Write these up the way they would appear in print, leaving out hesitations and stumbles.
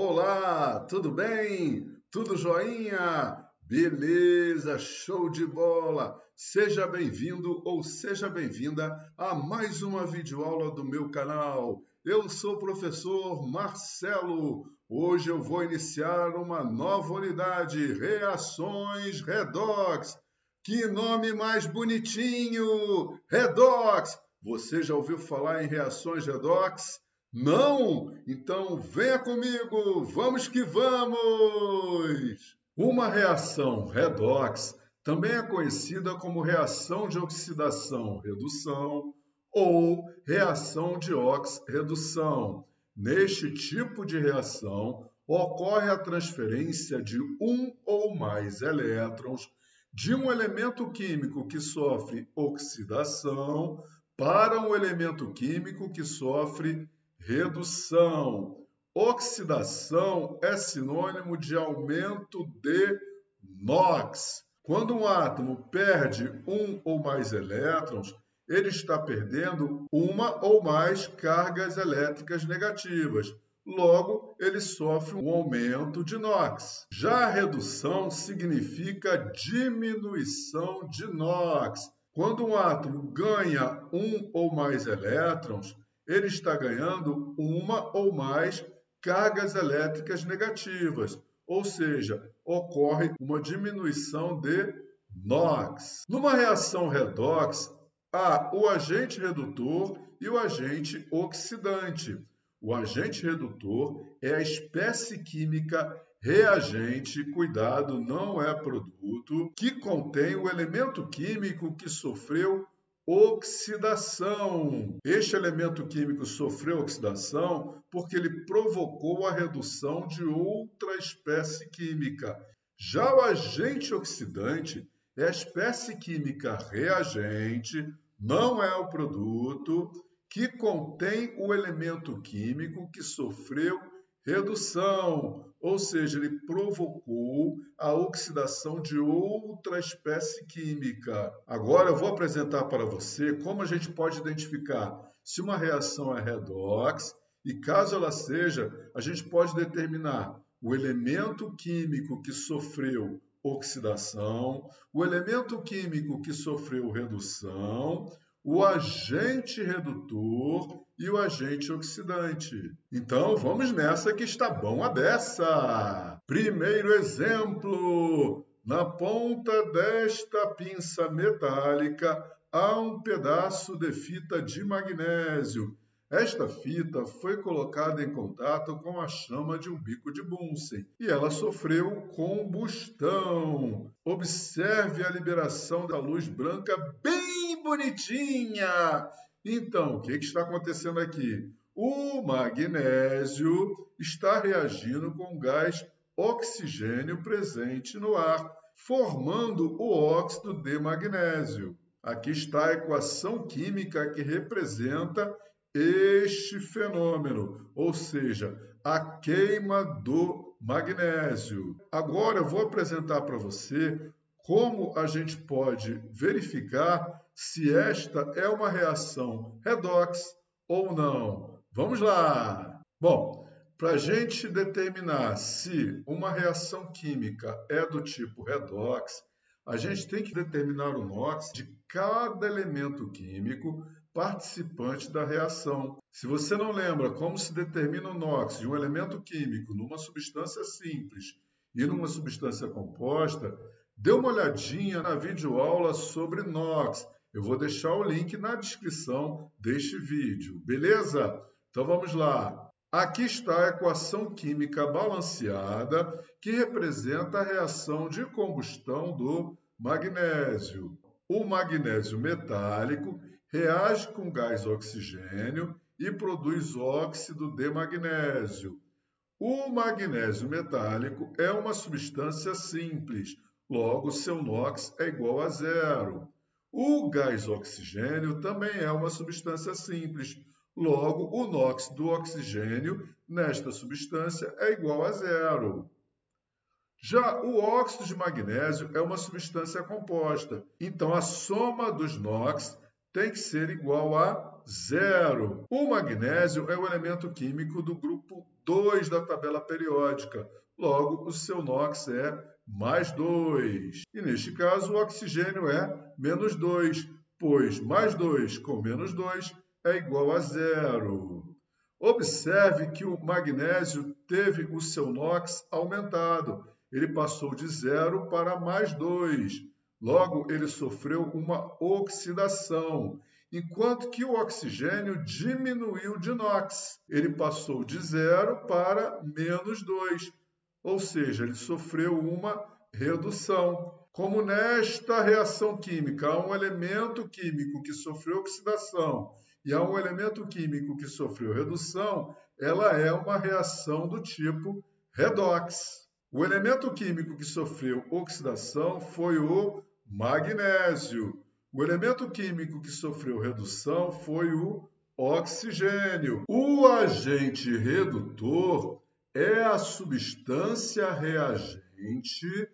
Olá, tudo bem? Tudo joinha? Beleza, show de bola! Seja bem-vindo ou seja bem-vinda a mais uma videoaula do meu canal. Eu sou o professor Marcelo. Hoje eu vou iniciar uma nova unidade, Reações Redox. Que nome mais bonitinho! Redox! Você já ouviu falar em reações redox? Não? Então venha comigo, vamos que vamos! Uma reação redox também é conhecida como reação de oxidação-redução ou reação de ox-redução. Neste tipo de reação, ocorre a transferência de um ou mais elétrons de um elemento químico que sofre oxidação para um elemento químico que sofre redução. Oxidação é sinônimo de aumento de NOx. Quando um átomo perde um ou mais elétrons, ele está perdendo uma ou mais cargas elétricas negativas. Logo, ele sofre um aumento de NOx. Já a redução significa diminuição de NOx. Quando um átomo ganha um ou mais elétrons, ele está ganhando uma ou mais cargas elétricas negativas, ou seja, ocorre uma diminuição de NOx. Numa reação redox, há o agente redutor e o agente oxidante. O agente redutor é a espécie química reagente, cuidado, não é produto, que contém o elemento químico que sofreu oxidação. Este elemento químico sofreu oxidação porque ele provocou a redução de outra espécie química. Já o agente oxidante é a espécie química reagente, não é o produto, que contém o elemento químico que sofreu redução, ou seja, ele provocou a oxidação de outra espécie química. Agora eu vou apresentar para você como a gente pode identificar se uma reação é redox e, caso ela seja, a gente pode determinar o elemento químico que sofreu oxidação, o elemento químico que sofreu redução, o agente redutor e o agente oxidante. Então, vamos nessa que está bom a beça! Primeiro exemplo. Na ponta desta pinça metálica há um pedaço de fita de magnésio. Esta fita foi colocada em contato com a chama de um bico de Bunsen e ela sofreu combustão. Observe a liberação da luz branca bem bonitinha. Então, o que está acontecendo aqui? O magnésio está reagindo com o gás oxigênio presente no ar, formando o óxido de magnésio. Aqui está a equação química que representa este fenômeno, ou seja, a queima do magnésio. Agora eu vou apresentar para você como a gente pode verificar se esta é uma reação redox ou não. Vamos lá! Bom, para a gente determinar se uma reação química é do tipo redox, a gente tem que determinar o NOx de cada elemento químico participante da reação. Se você não lembra como se determina o NOx de um elemento químico numa substância simples e numa substância composta, dê uma olhadinha na videoaula sobre NOx. Eu vou deixar o link na descrição deste vídeo, beleza? Então vamos lá. Aqui está a equação química balanceada que representa a reação de combustão do magnésio. O magnésio metálico reage com gás oxigênio e produz óxido de magnésio. O magnésio metálico é uma substância simples, logo seu NOx é igual a zero. O gás oxigênio também é uma substância simples, logo o NOx do oxigênio nesta substância é igual a zero. Já o óxido de magnésio é uma substância composta, então a soma dos NOx tem que ser igual a zero. O magnésio é o elemento químico do grupo 2 da tabela periódica. Logo, o seu NOx é mais 2. E neste caso, o oxigênio é menos 2, pois mais 2 com menos 2 é igual a 0. Observe que o magnésio teve o seu NOx aumentado. Ele passou de 0 para mais 2. Logo, ele sofreu uma oxidação, enquanto que o oxigênio diminuiu de NOx. Ele passou de 0 para menos 2, ou seja, ele sofreu uma redução. Como nesta reação química há um elemento químico que sofreu oxidação e há um elemento químico que sofreu redução, ela é uma reação do tipo redox. O elemento químico que sofreu oxidação foi o magnésio. O elemento químico que sofreu redução foi o oxigênio. O agente redutor é a substância reagente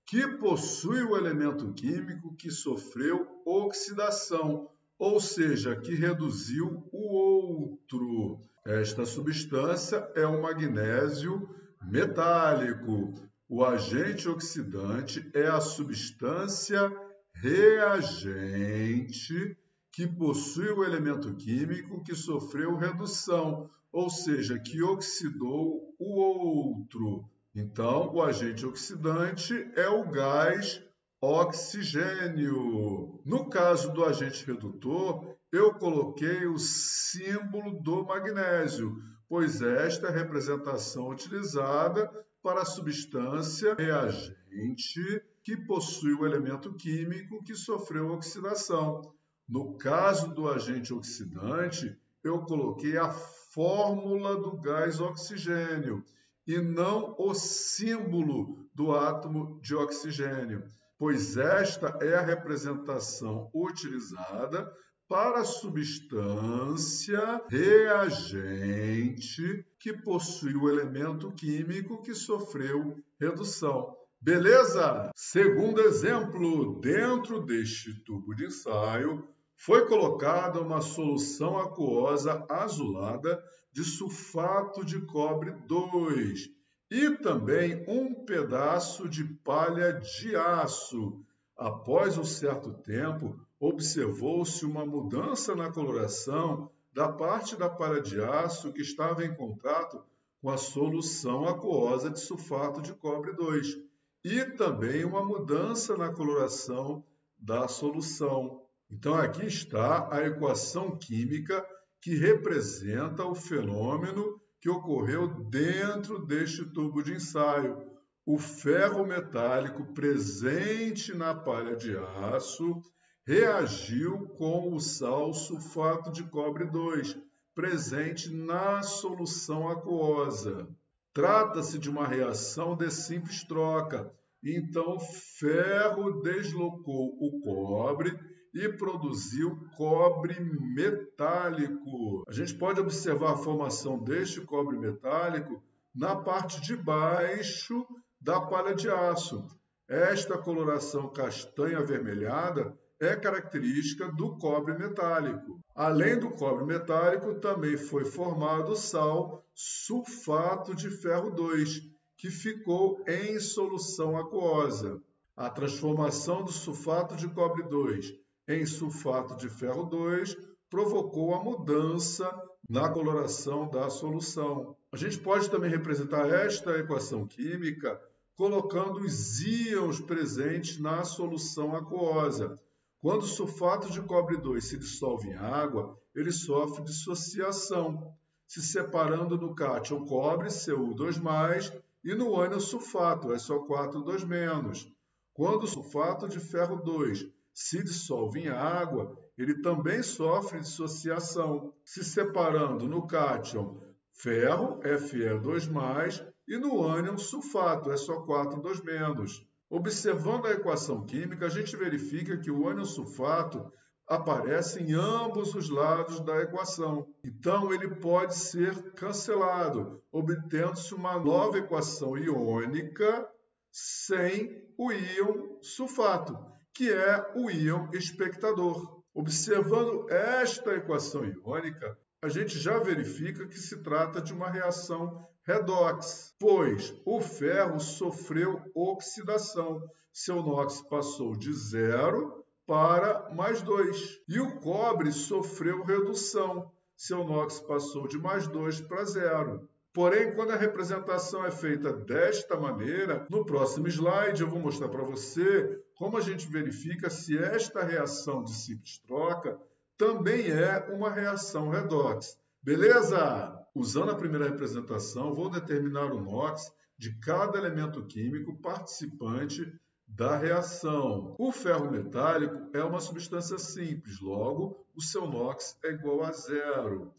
que possui o elemento químico que sofreu oxidação, ou seja, que reduziu o outro. Esta substância é o magnésio metálico. O agente oxidante é a substância reagente que possui o elemento químico que sofreu redução, ou seja, que oxidou o outro. Então, o agente oxidante é o gás oxigênio. No caso do agente redutor, eu coloquei o símbolo do magnésio, pois esta é a representação utilizada para a substância reagente que possui o elemento químico que sofreu oxidação. No caso do agente oxidante, eu coloquei a fórmula do gás oxigênio e não o símbolo do átomo de oxigênio, pois esta é a representação utilizada para a substância reagente que possui o elemento químico que sofreu redução. Beleza? Segundo exemplo, dentro deste tubo de ensaio foi colocada uma solução aquosa azulada de sulfato de cobre 2 e também um pedaço de palha de aço. Após um certo tempo, observou-se uma mudança na coloração da parte da palha de aço que estava em contato com a solução aquosa de sulfato de cobre 2 e também uma mudança na coloração da solução. Então, aqui está a equação química que representa o fenômeno que ocorreu dentro deste tubo de ensaio. O ferro metálico presente na palha de aço reagiu com o sal sulfato de cobre 2, presente na solução aquosa. Trata-se de uma reação de simples troca. Então, o ferro deslocou o cobre e produziu cobre metálico. A gente pode observar a formação deste cobre metálico na parte de baixo da palha de aço. Esta coloração castanha avermelhada é característica do cobre metálico. Além do cobre metálico, também foi formado o sal sulfato de ferro 2, que ficou em solução aquosa. A transformação do sulfato de cobre 2 em sulfato de ferro 2 provocou a mudança na coloração da solução. A gente pode também representar esta equação química colocando os íons presentes na solução aquosa. Quando o sulfato de cobre 2 se dissolve em água, ele sofre dissociação, se separando no cátion cobre, Cu2+, e no ânion sulfato, SO4, 2-. Quando o sulfato de ferro 2 se dissolve em água, ele também sofre dissociação, se separando no cátion ferro, Fe2+, e no ânion sulfato, SO4, 2-. Observando a equação química, a gente verifica que o ânion sulfato aparece em ambos os lados da equação. Então, ele pode ser cancelado, obtendo-se uma nova equação iônica sem o íon sulfato, que é o íon espectador. Observando esta equação iônica, a gente já verifica que se trata de uma reação redox, pois o ferro sofreu oxidação. Seu NOx passou de 0 para +2. E o cobre sofreu redução. Seu NOx passou de +2 para 0. Porém, quando a representação é feita desta maneira, no próximo slide eu vou mostrar para você como a gente verifica se esta reação de simples troca também é uma reação redox. Beleza? Usando a primeira representação, vou determinar o NOx de cada elemento químico participante da reação. O ferro metálico é uma substância simples, logo o seu NOx é igual a 0.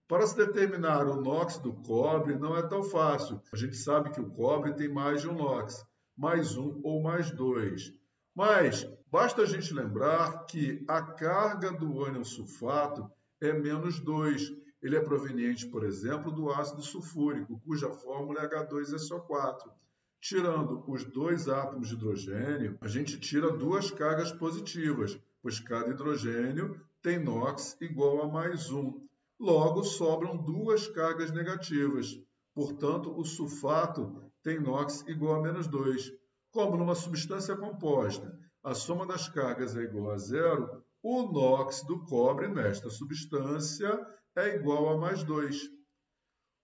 Para se determinar o NOx do cobre não é tão fácil. A gente sabe que o cobre tem mais de um NOx, +1 ou +2. Mas basta a gente lembrar que a carga do ânion sulfato é -2. Ele é proveniente, por exemplo, do ácido sulfúrico, cuja fórmula é H2SO4. Tirando os 2 átomos de hidrogênio, a gente tira 2 cargas positivas, pois cada hidrogênio tem NOx igual a +1. Logo, sobram 2 cargas negativas. Portanto, o sulfato tem NOx igual a -2. Como numa substância composta, a soma das cargas é igual a 0, o NOx do cobre nesta substância é igual a +2.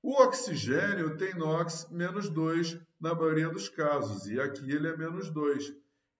O oxigênio tem NOx -2 na maioria dos casos, e aqui ele é -2.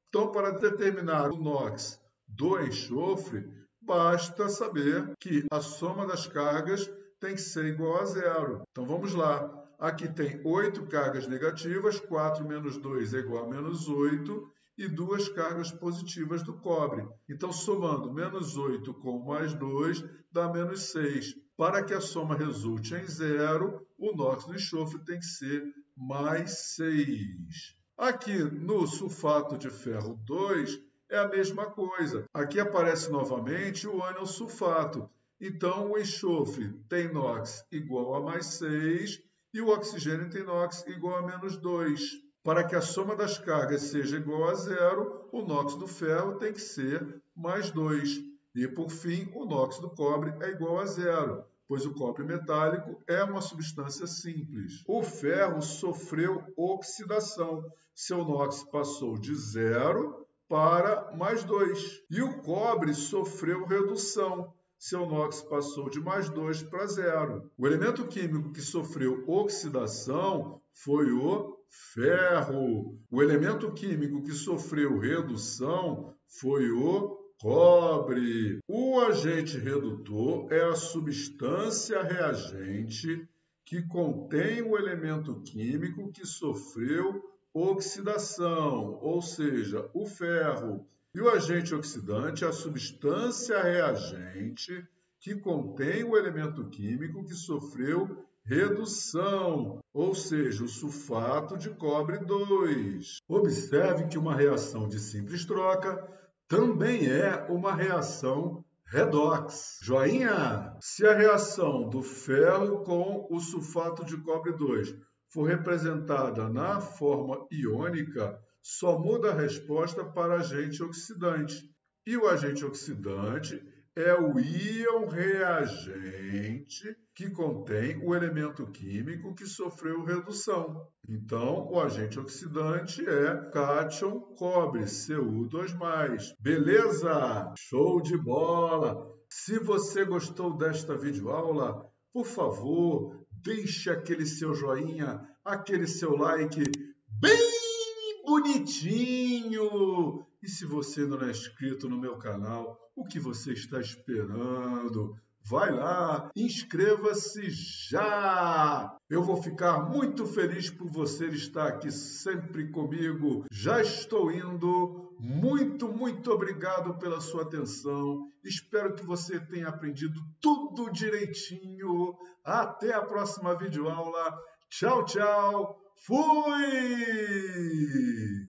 Então, para determinar o NOx do enxofre, basta saber que a soma das cargas tem que ser igual a 0. Então, vamos lá. Aqui tem 8 cargas negativas, 4 menos 2 é igual a -8, e 2 cargas positivas do cobre. Então, somando -8 com +2, dá -6. Para que a soma resulte em 0, o NOx do enxofre tem que ser +6. Aqui no sulfato de ferro 2, é a mesma coisa. Aqui aparece novamente o ânion sulfato. Então, o enxofre tem NOx igual a +6 e o oxigênio tem NOx igual a -2. Para que a soma das cargas seja igual a 0, o NOx do ferro tem que ser +2. E, por fim, o NOx do cobre é igual a 0, pois o cobre metálico é uma substância simples. O ferro sofreu oxidação. Seu NOx passou de 0 para +2. E o cobre sofreu redução. Seu NOx passou de +2 para 0. O elemento químico que sofreu oxidação foi o ferro. O elemento químico que sofreu redução foi o cobre. O agente redutor é a substância reagente que contém o elemento químico que sofreu oxidação, ou seja, o ferro. E o agente oxidante é a substância reagente que contém o elemento químico que sofreu redução, ou seja, o sulfato de cobre 2. Observe que uma reação de simples troca também é uma reação redox. Joinha! Se a reação do ferro com o sulfato de cobre 2 for representada na forma iônica, só muda a resposta para agente oxidante. E o agente oxidante é o íon reagente que contém o elemento químico que sofreu redução. Então, o agente oxidante é cátion cobre, Cu2+. Beleza? Show de bola! Se você gostou desta videoaula, por favor, deixe aquele seu joinha, aquele seu like bem bonitinho. E se você não é inscrito no meu canal, o que você está esperando? Vai lá, inscreva-se já! Eu vou ficar muito feliz por você estar aqui sempre comigo. Já estou indo. Muito obrigado pela sua atenção. Espero que você tenha aprendido tudo direitinho. Até a próxima videoaula. Tchau, tchau. Fui!